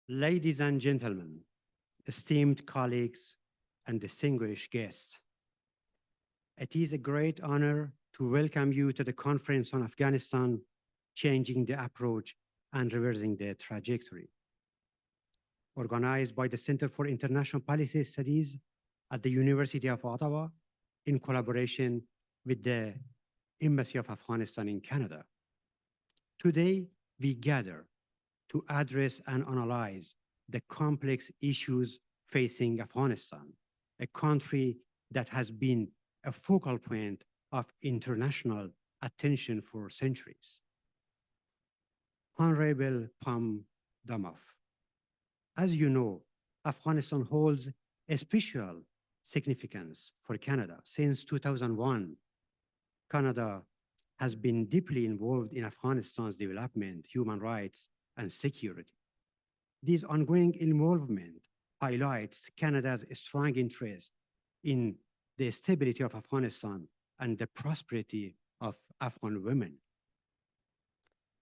Ladies and gentlemen, esteemed colleagues and distinguished guests, it is a great honor to welcome you to the Conference on Afghanistan, Changing the Approach and Reversing the Trajectory, organized by the Center for International Policy Studies at the University of Ottawa in collaboration with the Embassy of Afghanistan in Canada. Today, we gather to address and analyze the complex issues facing Afghanistan, a country that has been a focal point of international attention for centuries. Honorable Pam Damov, as you know, Afghanistan holds a special significance for Canada. Since 2001, Canada has been deeply involved in Afghanistan's development, human rights, and security. This ongoing involvement highlights Canada's strong interest in the stability of Afghanistan and the prosperity of Afghan women.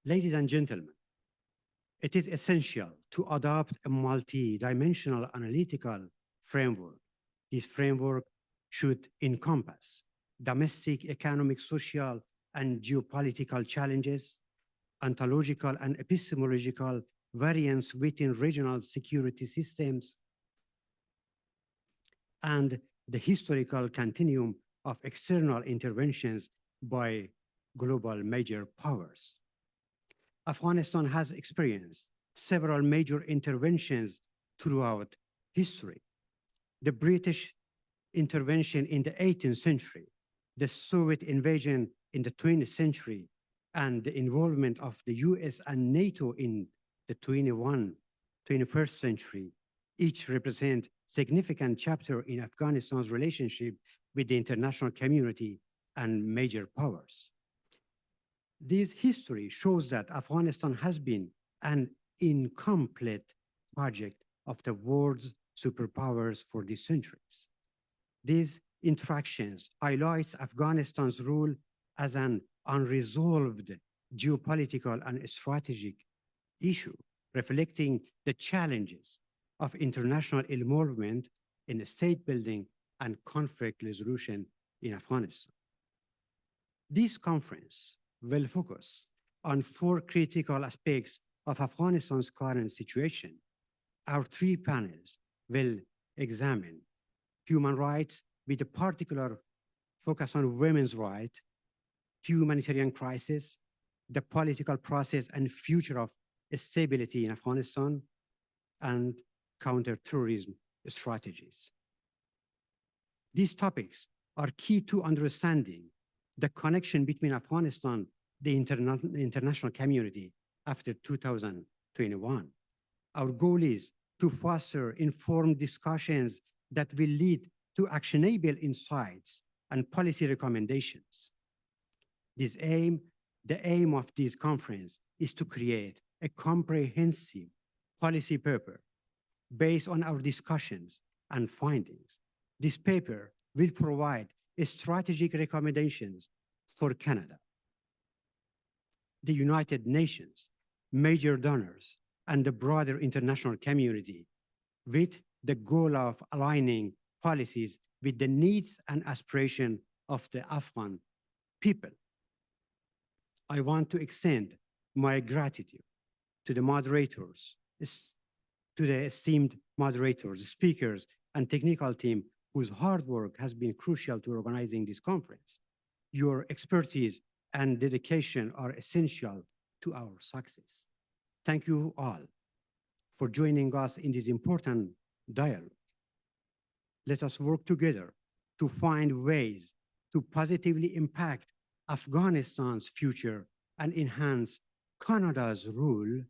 Ladies and gentlemen, it is essential to adopt a multi-dimensional analytical framework. This framework should encompass domestic, economic, social, and geopolitical challenges, ontological and epistemological variance within regional security systems, and the historical continuum of external interventions by global major powers. Afghanistan has experienced several major interventions throughout history. The British intervention in the 18th century, the Soviet invasion in the 20th century, and the involvement of the US and NATO in the 21st century, each represent significant chapter in Afghanistan's relationship with the international community and major powers. This history shows that Afghanistan has been an incomplete project of the world's superpowers for these centuries. These interactions highlights Afghanistan's role as an unresolved geopolitical and strategic issue, reflecting the challenges of international involvement in state building and conflict resolution in Afghanistan. This conference will focus on 4 critical aspects of Afghanistan's current situation. Our 3 panels will examine human rights with a particular focus on women's rights, humanitarian crisis, the political process and future of stability in Afghanistan, and counterterrorism strategies. These topics are key to understanding the connection between Afghanistan, the international community after 2021. Our goal is to foster informed discussions that will lead to actionable insights and policy recommendations. The aim of this conference is to create a comprehensive policy paper based on our discussions and findings. This paper will provide strategic recommendations for Canada, the United Nations, major donors, and the broader international community, with the goal of aligning policies with the needs and aspirations of the Afghan people. I want to extend my gratitude to the moderators, to the esteemed moderators, speakers, and technical team whose hard work has been crucial to organizing this conference. Your expertise and dedication are essential to our success. Thank you all for joining us in this important dialogue. Let us work together to find ways to positively impact Afghanistan's future and enhance Canada's role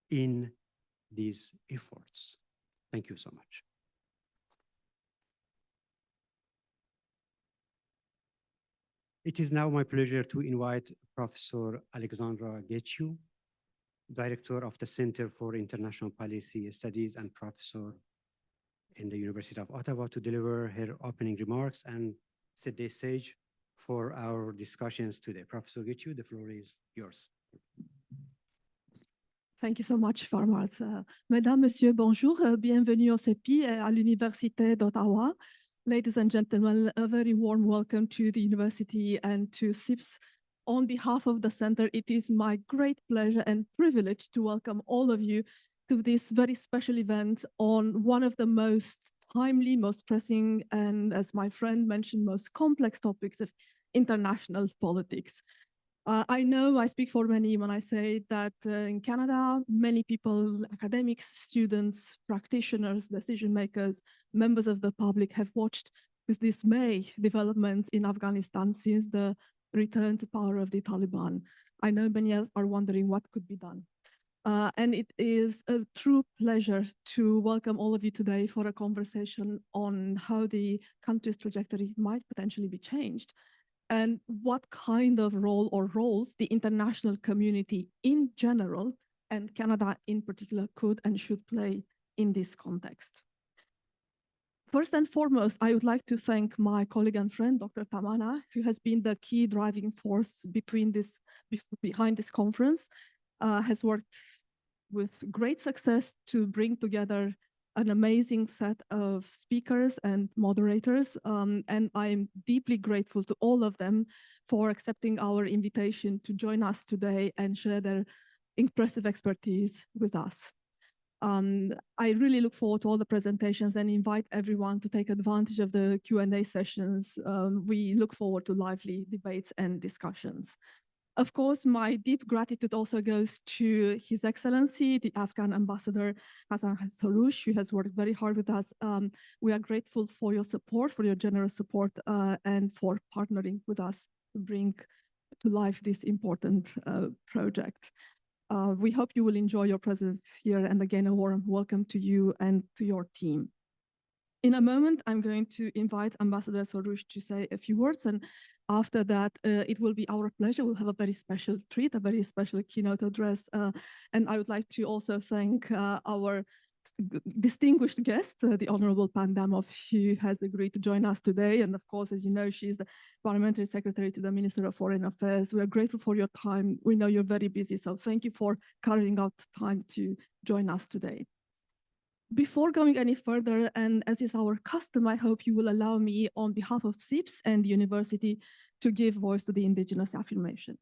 in these efforts. Thank you so much. It is now my pleasure to invite Professor Alexandra Getchou, Director of the Center for International Policy Studies and Professor in the University of Ottawa, to deliver her opening remarks and set the stage for our discussions today. Professor Getchou, the floor is yours. Thank you so much, Farmers. Mesdames, Messieurs, bonjour. Bienvenue au CEPI à l'Université d'Ottawa. Ladies and gentlemen, a very warm welcome to the university and to CIPS. On behalf of the center, it is my great pleasure and privilege to welcome all of you to this very special event on one of the most timely, most pressing, and as my friend mentioned, most complex topics of international politics. I know I speak for many when I say that in Canada, many people, academics, students, practitioners, decision makers, members of the public have watched with dismay developments in Afghanistan since the return to power of the Taliban. I know many are wondering what could be done. And it is a true pleasure to welcome all of you today for a conversation on how the country's trajectory might potentially be changed and what kind of role or roles the international community in general and Canada in particular could and should play in this context. First and foremost, I would like to thank my colleague and friend, Dr. Tamana, who has been the key driving force behind this conference, has worked with great success to bring together an amazing set of speakers and moderators. And I'm deeply grateful to all of them for accepting our invitation to join us today and share their impressive expertise with us. I really look forward to all the presentations and invite everyone to take advantage of the Q&A sessions. We look forward to lively debates and discussions. Of course, my deep gratitude also goes to His Excellency, the Afghan Ambassador Hassan Saroush, who has worked very hard with us. We are grateful for your support, for your generous support, and for partnering with us to bring to life this important project. We hope you will enjoy your presence here, and again, a warm welcome to you and to your team. In a moment, I'm going to invite Ambassador Saroush to say a few words, and after that, it will be our pleasure. We'll have a very special treat, a very special keynote address, and I would like to also thank our distinguished guest, the Honorable Pandamov, who has agreed to join us today. And of course, as you know, she's the Parliamentary Secretary to the Minister of Foreign Affairs. We are grateful for your time. We know you're very busy, so thank you for carving out time to join us today. Before going any further, and as is our custom, I hope you will allow me on behalf of CIPS and the university to give voice to the Indigenous affirmation.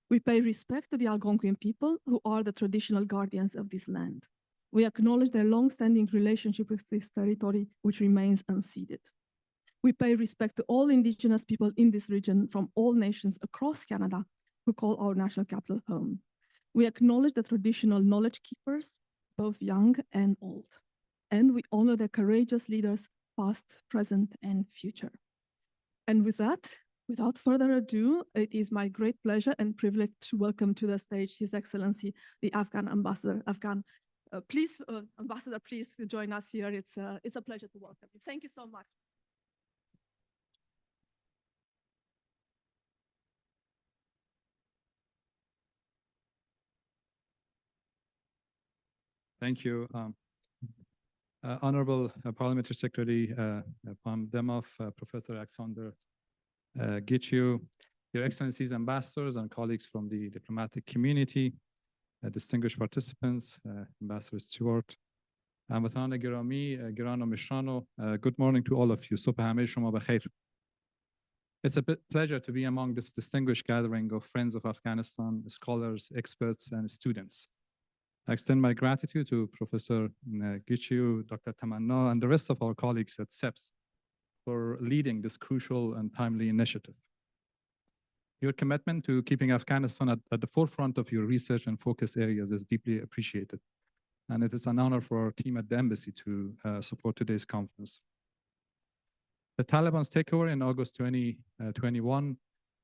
We pay respect to the Algonquin people who are the traditional guardians of this land. We acknowledge their long-standing relationship with this territory, which remains unceded. We pay respect to all Indigenous people in this region from all nations across Canada who call our national capital home. We acknowledge the traditional knowledge keepers, both young and old. And we honor their courageous leaders, past, present, and future. And with that, without further ado, it is my great pleasure and privilege to welcome to the stage His Excellency, the Afghan Ambassador. Ambassador, please join us here. It's a pleasure to welcome you. Thank you so much. Thank you. Honorable Parliamentary Secretary Pandamov, Professor Alexander Gichu, Your Excellencies, ambassadors and colleagues from the diplomatic community, distinguished participants, Ambassador Stewart, هموطنان گرامی، گران و مشران، good morning to all of you. صبح همه شما بخیر. It's a pleasure to be among this distinguished gathering of friends of Afghanistan, scholars, experts, and students. I extend my gratitude to Professor Gichu, Dr. Tamanna, and the rest of our colleagues at CEPS for leading this crucial and timely initiative. Your commitment to keeping Afghanistan at the forefront of your research and focus areas is deeply appreciated. And it is an honor for our team at the embassy to support today's conference. The Taliban's takeover in August 2021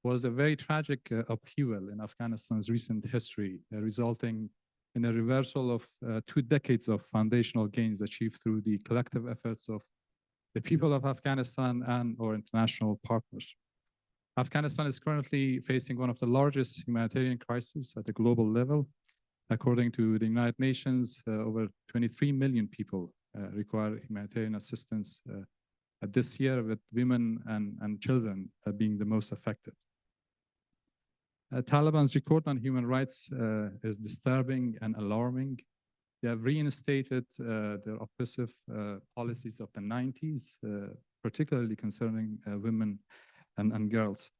was a very tragic upheaval in Afghanistan's recent history, resulting in a reversal of 2 decades of foundational gains achieved through the collective efforts of the people of Afghanistan and our international partners. Afghanistan is currently facing one of the largest humanitarian crises at a global level. According to the United Nations, over 23 million people require humanitarian assistance this year, with women and children being the most affected. Taliban's record on human rights is disturbing and alarming. They have reinstated their oppressive policies of the 90s, particularly concerning women and girls.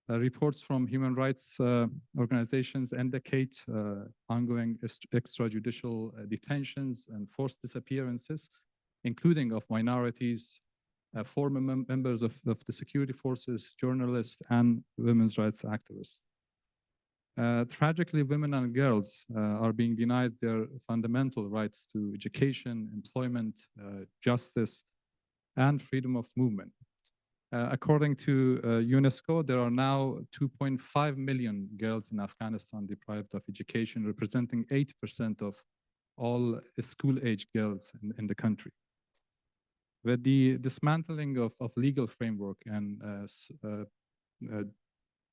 Reports from human rights organizations indicate ongoing extrajudicial detentions and forced disappearances, including of minorities, former members of the security forces, journalists, and women's rights activists. Tragically, women and girls are being denied their fundamental rights to education, employment, justice, and freedom of movement. According to UNESCO, there are now 2.5 million girls in Afghanistan deprived of education, representing 8% of all school-age girls in the country. With the dismantling of legal framework and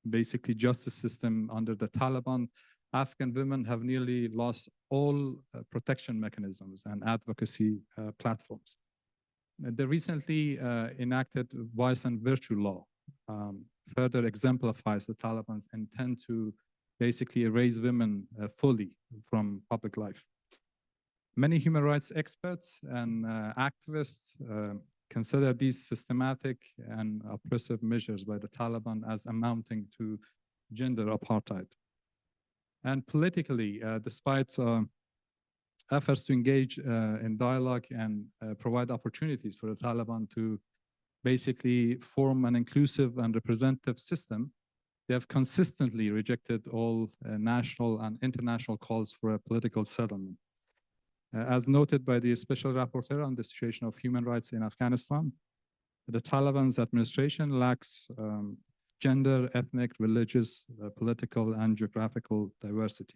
basically justice system under the Taliban, Afghan women have nearly lost all protection mechanisms and advocacy platforms. The recently enacted Vice and Virtue law further exemplifies the Taliban's intent to basically erase women fully from public life. Many human rights experts and activists consider these systematic and oppressive measures by the Taliban as amounting to gender apartheid. And politically, despite efforts to engage in dialogue and provide opportunities for the Taliban to basically form an inclusive and representative system, they have consistently rejected all national and international calls for a political settlement. As noted by the Special Rapporteur on the situation of human rights in Afghanistan, the Taliban's administration lacks gender, ethnic, religious, political, and geographical diversity.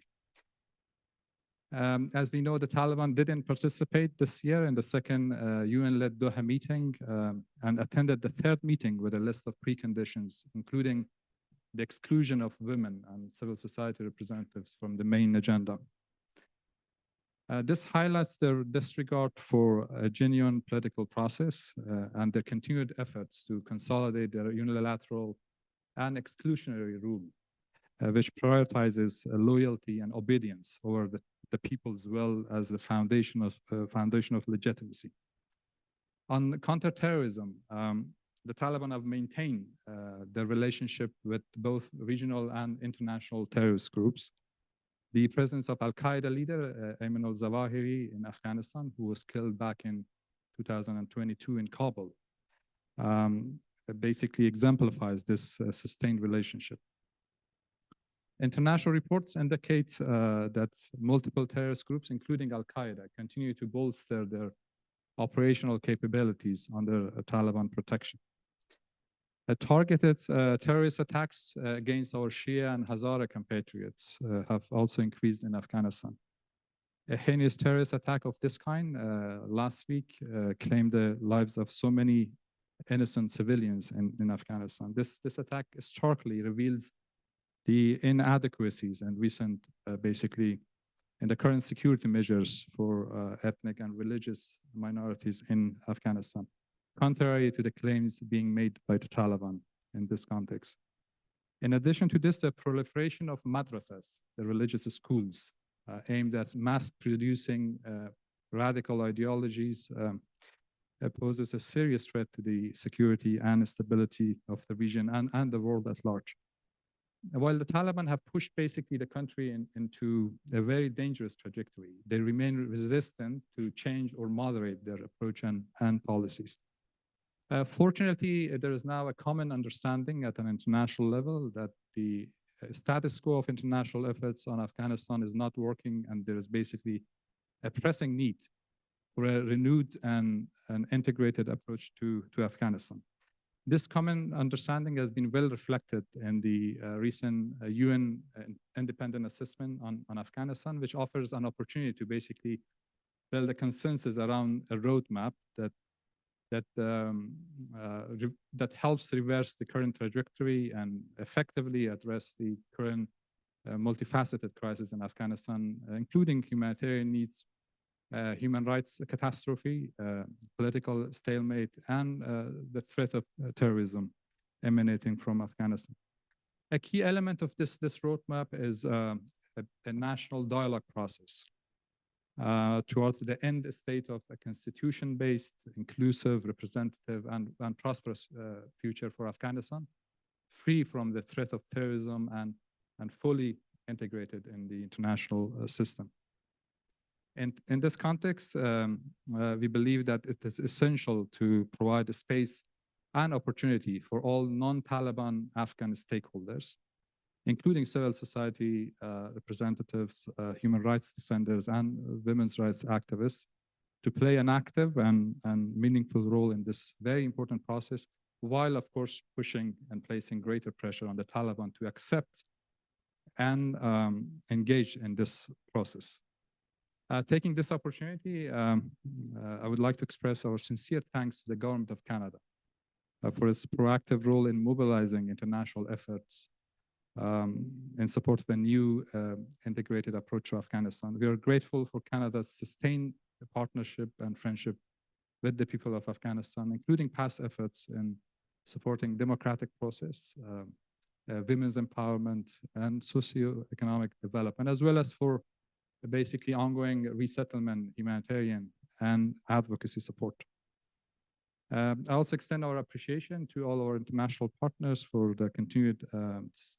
As we know, the Taliban didn't participate this year in the second UN-led Doha meeting and attended the third meeting with a list of preconditions, including the exclusion of women and civil society representatives from the main agenda. This highlights their disregard for a genuine political process and their continued efforts to consolidate their unilateral and exclusionary rule, which prioritizes loyalty and obedience over the people's will as the foundation of legitimacy. On counterterrorism, the Taliban have maintained their relationship with both regional and international terrorist groups. The presence of Al-Qaeda leader Ayman al-Zawahiri in Afghanistan, who was killed back in 2022 in Kabul, basically exemplifies this sustained relationship. International reports indicate that multiple terrorist groups, including Al-Qaeda, continue to bolster their operational capabilities under Taliban protection. Targeted terrorist attacks against our Shia and Hazara compatriots have also increased in Afghanistan. A heinous terrorist attack of this kind last week claimed the lives of so many innocent civilians in Afghanistan. This attack starkly reveals the inadequacies and recent, basically, in the current security measures for ethnic and religious minorities in Afghanistan, contrary to the claims being made by the Taliban in this context. In addition to this, the proliferation of madrasas, the religious schools, aimed at mass producing radical ideologies, poses a serious threat to the security and stability of the region and the world at large. While the Taliban have pushed basically the country into a very dangerous trajectory, they remain resistant to change or moderate their approach and policies. Fortunately, there is now a common understanding at an international level that the status quo of international efforts on Afghanistan is not working, and there is basically a pressing need for a renewed and an integrated approach to Afghanistan. This common understanding has been well reflected in the recent UN independent assessment on Afghanistan, which offers an opportunity to basically build a consensus around a roadmap that helps reverse the current trajectory and effectively address the current multifaceted crisis in Afghanistan, including humanitarian needs, human rights catastrophe, political stalemate, and the threat of terrorism emanating from Afghanistan. A key element of this roadmap is a national dialogue process towards the end state of a constitution-based, inclusive, representative, and prosperous future for Afghanistan, free from the threat of terrorism and fully integrated in the international system. In this context, we believe that it is essential to provide a space and opportunity for all non-Taliban Afghan stakeholders, including civil society representatives, human rights defenders, and women's rights activists, to play an active and meaningful role in this very important process, while, of course, pushing and placing greater pressure on the Taliban to accept and engage in this process. Taking this opportunity, I would like to express our sincere thanks to the Government of Canada for its proactive role in mobilizing international efforts in support of a new integrated approach to Afghanistan. We are grateful for Canada's sustained partnership and friendship with the people of Afghanistan, including past efforts in supporting democratic process, women's empowerment, and socio-economic development, as well as for basically ongoing resettlement, humanitarian, and advocacy support. I also extend our appreciation to all our international partners for the continued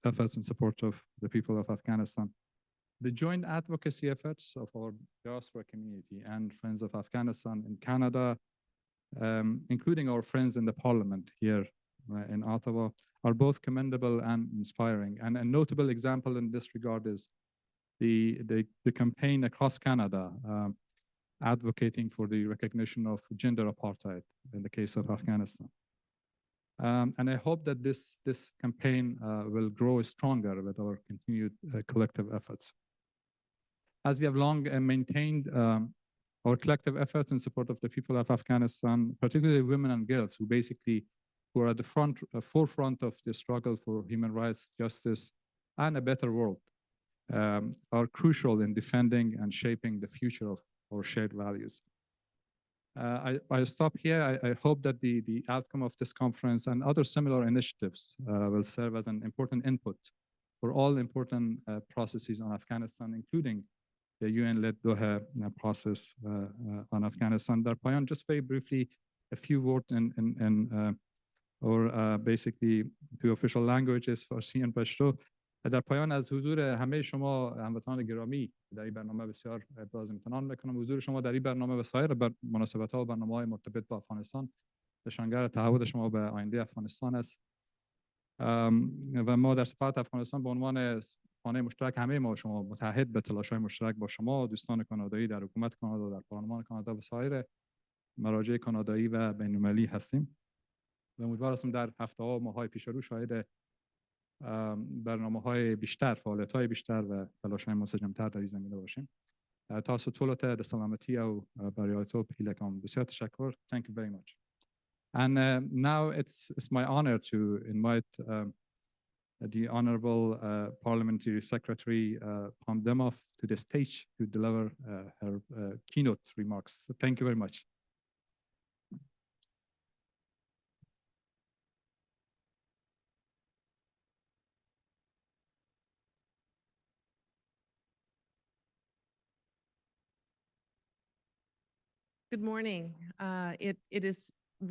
efforts in support of the people of Afghanistan. The joint advocacy efforts of our diaspora community and Friends of Afghanistan in Canada, including our friends in the Parliament here in Ottawa, are both commendable and inspiring. And a notable example in this regard is the campaign across Canada advocating for the recognition of gender apartheid in the case of Afghanistan. And I hope that this campaign will grow stronger with our continued collective efforts. As we have long maintained our collective efforts in support of the people of Afghanistan, particularly women and girls who are at the forefront of the struggle for human rights, justice, and a better world, are crucial in defending and shaping the future of our shared values. I stop here. I hope that the outcome of this conference and other similar initiatives will serve as an important input for all important processes on Afghanistan, including the UN-led Doha process on Afghanistan. Darpayan, just very briefly, a few words or basically two official languages, Farsi and Pashto. در پایان از حضور همه شما هموطنان گرامی در این برنامه بسیار ابراز امتنان میکنم. حضور شما در این برنامه و سایر مناسبت‌ها و برنامه‌های مرتبط با افغانستان نشانگر تعهد شما به آینده افغانستان است. و ما در سفارت افغانستان به عنوان خانه مشترک همه ما شما متحد به تلاش‌های مشترک با شما دوستان کانادایی در حکومت کانادا، در پارلمان کانادا و سایر مراجع کانادایی و بین‌المللی هستیم. و امیدوار هستم در هفته‌ها و ماه‌های پیش رو شاهد برنامه‌های بیشتر، فعالیت‌های بیشتر و تلاش‌های منسجم‌تر در این زمینه باشیم. تاسو ټولو ته د سلامتی او بریالیتوب هیله کوم. بسیار تشکر. Thank you very much. And now it's my honor to invite the Honorable Parliamentary Secretary Pam Demov to the stage to deliver her keynote remarks. So thank you very much. Good morning. It is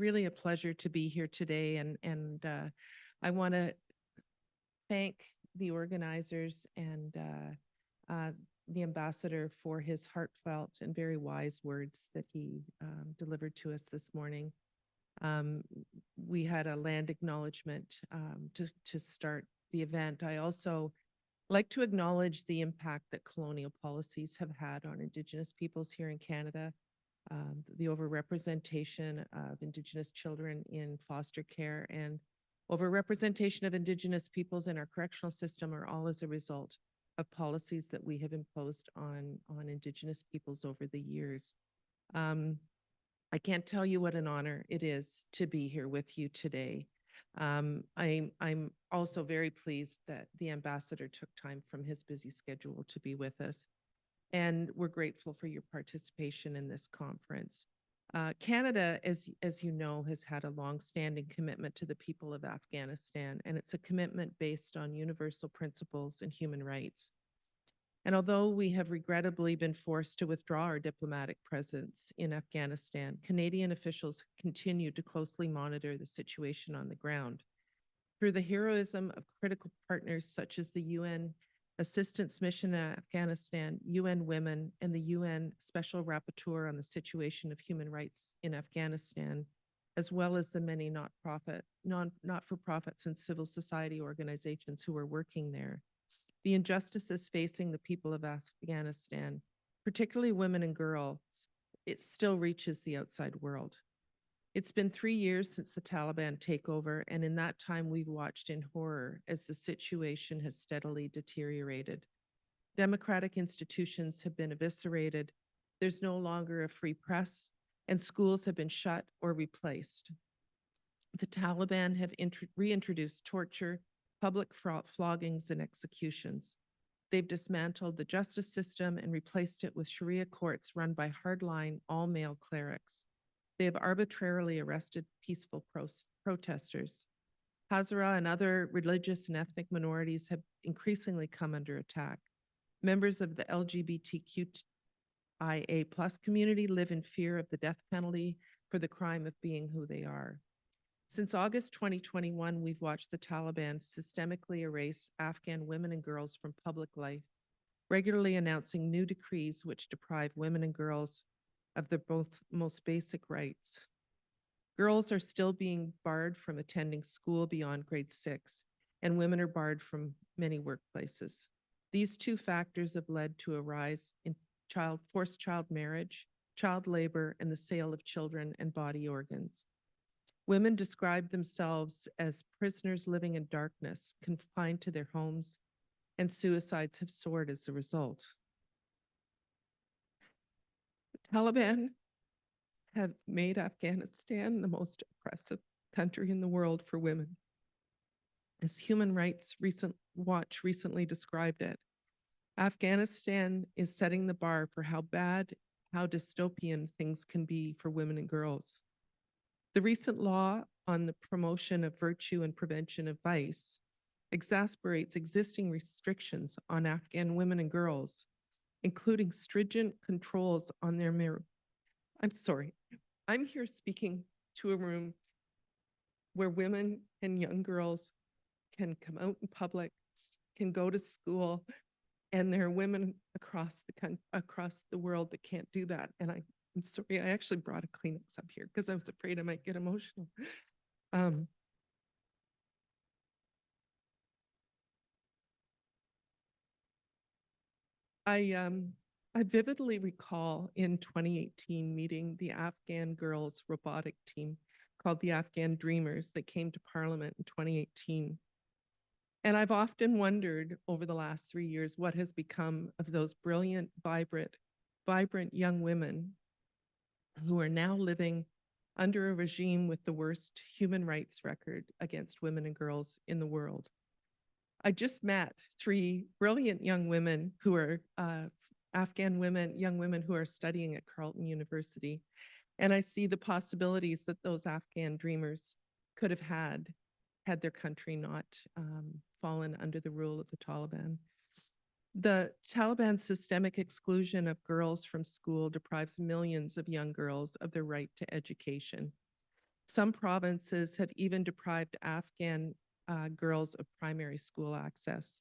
really a pleasure to be here today, and I want to thank the organizers and the ambassador for his heartfelt and very wise words that he delivered to us this morning. We had a land acknowledgement to start the event. I also like to acknowledge the impact that colonial policies have had on Indigenous peoples here in Canada. The overrepresentation of Indigenous children in foster care and overrepresentation of Indigenous peoples in our correctional system are all as a result of policies that we have imposed on Indigenous peoples over the years. I can't tell you what an honor it is to be here with you today. I'm also very pleased that the ambassador took time from his busy schedule to be with us. And we're grateful for your participation in this conference. Canada, as you know, has had a long-standing commitment to the people of Afghanistan, and it's a commitment based on universal principles and human rights. And although we have regrettably been forced to withdraw our diplomatic presence in Afghanistan, Canadian officials continue to closely monitor the situation on the ground. Through the heroism of critical partners such as the UN Assistance Mission in Afghanistan, UN Women, and the UN Special Rapporteur on the situation of human rights in Afghanistan, as well as the many not-for-profits and civil society organizations who are working there. The injustices facing the people of Afghanistan, particularly women and girls, it still reaches the outside world. It's been 3 years since the Taliban takeover, and in that time we've watched in horror as the situation has steadily deteriorated. Democratic institutions have been eviscerated, there's no longer a free press, and schools have been shut or replaced. The Taliban have reintroduced torture, public floggings, and executions. They've dismantled the justice system and replaced it with Sharia courts run by hardline, all-male clerics. They have arbitrarily arrested peaceful protesters. Hazara and other religious and ethnic minorities have increasingly come under attack. Members of the LGBTQIA+ community live in fear of the death penalty for the crime of being who they are. Since August 2021, we've watched the Taliban systemically erase Afghan women and girls from public life, regularly announcing new decrees which deprive women and girls of their most basic rights. Girls are still being barred from attending school beyond grade 6, and women are barred from many workplaces. These two factors have led to a rise in forced child marriage, child labor, and the sale of children and body organs. Women describe themselves as prisoners living in darkness, confined to their homes, and suicides have soared as a result. The Taliban have made Afghanistan the most oppressive country in the world for women. As Human Rights Watch recently described it, Afghanistan is setting the bar for how bad, how dystopian things can be for women and girls. The recent law on the promotion of virtue and prevention of vice exasperates existing restrictions on Afghan women and girls, including stringent controls on their I'm here speaking to a room where women and young girls can come out in public, can go to school, and there are women across the world that can't do that. And I'm sorry, I actually brought a Kleenex up here because I was afraid I might get emotional. I vividly recall in 2018 meeting the Afghan girls robotic team called the Afghan Dreamers that came to Parliament in 2018. And I've often wondered over the last 3 years what has become of those brilliant, vibrant young women who are now living under a regime with the worst human rights record against women and girls in the world. I just met 3 brilliant young women who are Afghan women, young women who are studying at Carleton University. And I see the possibilities that those Afghan dreamers could have had their country not fallen under the rule of the Taliban. The Taliban's systemic exclusion of girls from school deprives millions of young girls of their right to education. Some provinces have even deprived Afghan girls of primary school access.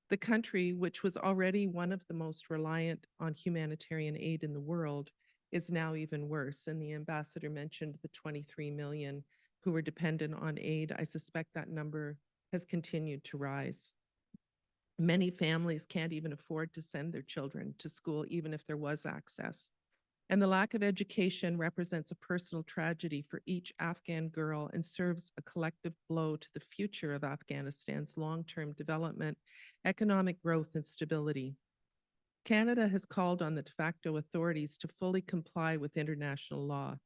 The country, which was already one of the most reliant on humanitarian aid in the world, is now even worse. And the ambassador mentioned the 23 million who were dependent on aid. I suspect that number has continued to rise. Many families can't even afford to send their children to school, even if there was access. And the lack of education represents a personal tragedy for each Afghan girl and serves a collective blow to the future of Afghanistan's long-term development, economic growth, and stability. Canada has called on the de facto authorities to fully comply with international law,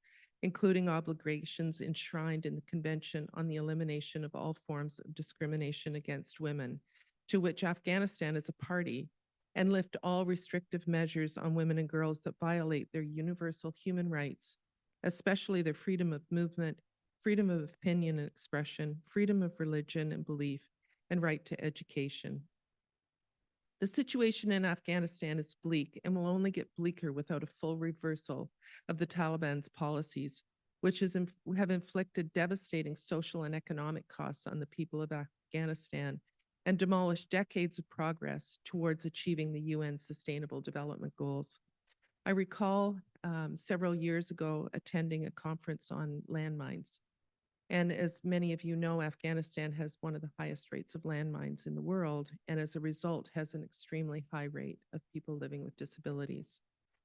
including obligations enshrined in the Convention on the Elimination of All Forms of Discrimination Against Women, to which Afghanistan is a party, and lift all restrictive measures on women and girls that violate their universal human rights especially their freedom of movement, freedom of opinion and expression, freedom of religion and belief, and right to education. The situation in Afghanistan is bleak and will only get bleaker without a full reversal of the Taliban's policies, which have inflicted devastating social and economic costs on the people of Afghanistan and demolished decades of progress towards achieving the UN Sustainable Development Goals. I recall several years ago attending a conference on landmines. And as many of you know, Afghanistan has one of the highest rates of landmines in the world, and as a result has an extremely high rate of people living with disabilities.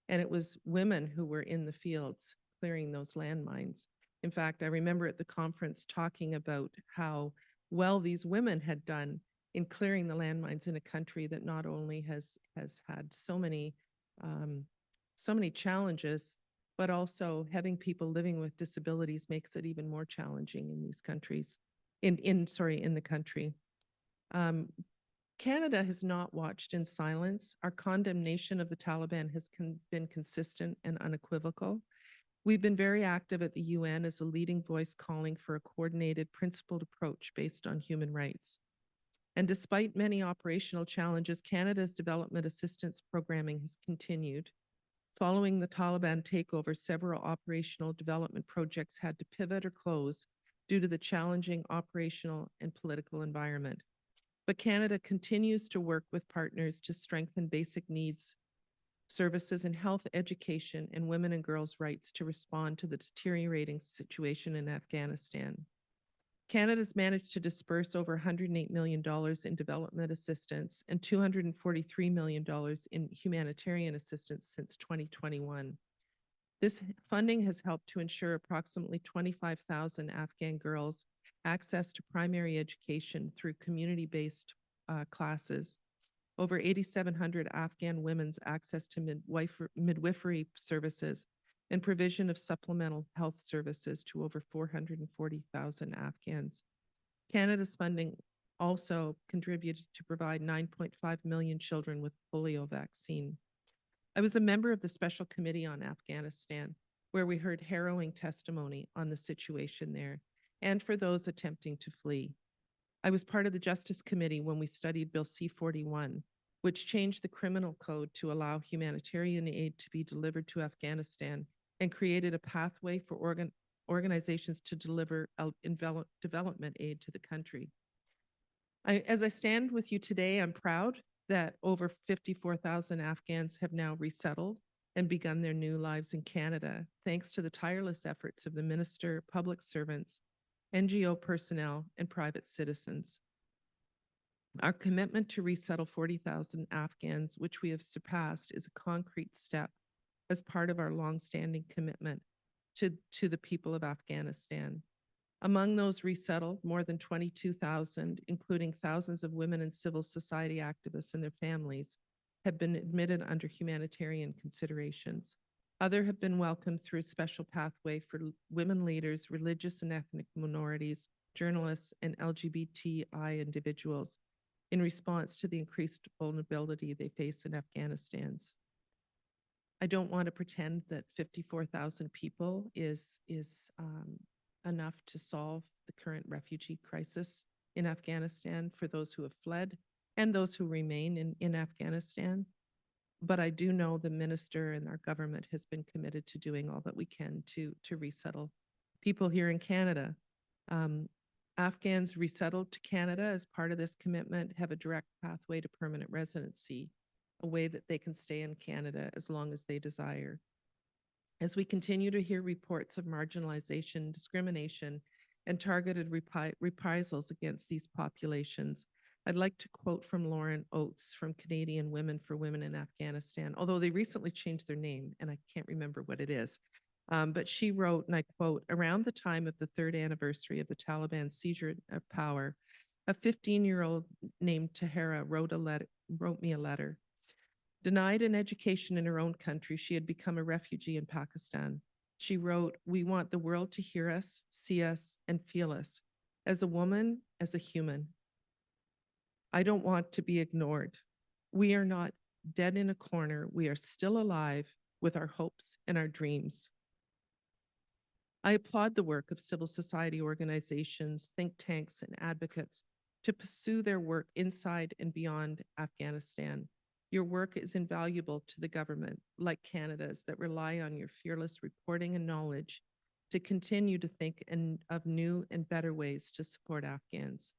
And it was women who were in the fields clearing those landmines. In fact, I remember at the conference talking about how well these women had done in clearing the landmines in a country that not only has had so many challenges, but also having people living with disabilities makes it even more challenging in these countries, in the country. Canada has not watched in silence. Our condemnation of the Taliban has been consistent and unequivocal. We've been very active at the UN as a leading voice calling for a coordinated, principled approach based on human rights. And despite many operational challenges, Canada's development assistance programming has continued. Following the Taliban takeover, several operational development projects had to pivot or close due to the challenging operational and political environment. But Canada continues to work with partners to strengthen basic needs, services in health, education, and women and girls' rights to respond to the deteriorating situation in Afghanistan. Canada's managed to disperse over $108 million in development assistance and $243 million in humanitarian assistance since 2021. This funding has helped to ensure approximately 25,000 Afghan girls access to primary education through community-based classes, over 8,700 Afghan women's access to midwifery services, and provision of supplemental health services to over 440,000 Afghans. Canada's funding also contributed to provide 9.5 million children with polio vaccine. I was a member of the Special Committee on Afghanistan, where we heard harrowing testimony on the situation there and for those attempting to flee. I was part of the Justice Committee when we studied Bill C-41, which changed the criminal code to allow humanitarian aid to be delivered to Afghanistan and created a pathway for organizations to deliver development aid to the country. As I stand with you today, I'm proud that over 54,000 Afghans have now resettled and begun their new lives in Canada, thanks to the tireless efforts of the minister, public servants, NGO personnel, and private citizens. Our commitment to resettle 40,000 Afghans, which we have surpassed, is a concrete step as part of our longstanding commitment to the people of Afghanistan. Among those resettled, more than 22,000, including thousands of women and civil society activists and their families, have been admitted under humanitarian considerations. Others have been welcomed through a special pathway for women leaders, religious and ethnic minorities, journalists, and LGBTI individuals in response to the increased vulnerability they face in Afghanistan. I don't want to pretend that 54,000 people is enough to solve the current refugee crisis in Afghanistan for those who have fled and those who remain in Afghanistan. But I do know the minister and our government has been committed to doing all that we can to resettle people here in Canada. Afghans resettled to Canada as part of this commitment have a direct pathway to permanent residency, a way that they can stay in Canada as long as they desire. As we continue to hear reports of marginalization, discrimination, and targeted reprisals against these populations, I'd like to quote from Lauren Oates from Canadian Women for Women in Afghanistan, although they recently changed their name and I can't remember what it is. But she wrote, and I quote, "Around the time of the 3rd anniversary of the Taliban seizure of power, a 15-year-old named Tahira wrote me a letter. Denied an education in her own country, she had become a refugee in Pakistan. She wrote, 'We want the world to hear us, see us, and feel us, as a woman, as a human. I don't want to be ignored. We are not dead in a corner. We are still alive with our hopes and our dreams.' I applaud the work of civil society organizations, think tanks, and advocates to pursue their work inside and beyond Afghanistan. Your work is invaluable to the government, like Canada's, that rely on your fearless reporting and knowledge to continue to think of new and better ways to support Afghans.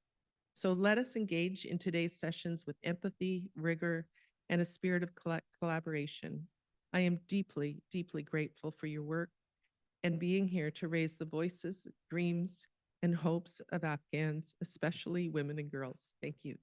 So let us engage in today's sessions with empathy, rigor, and a spirit of collaboration. I am deeply, deeply grateful for your work and being here to raise the voices, dreams, and hopes of Afghans, especially women and girls. Thank you.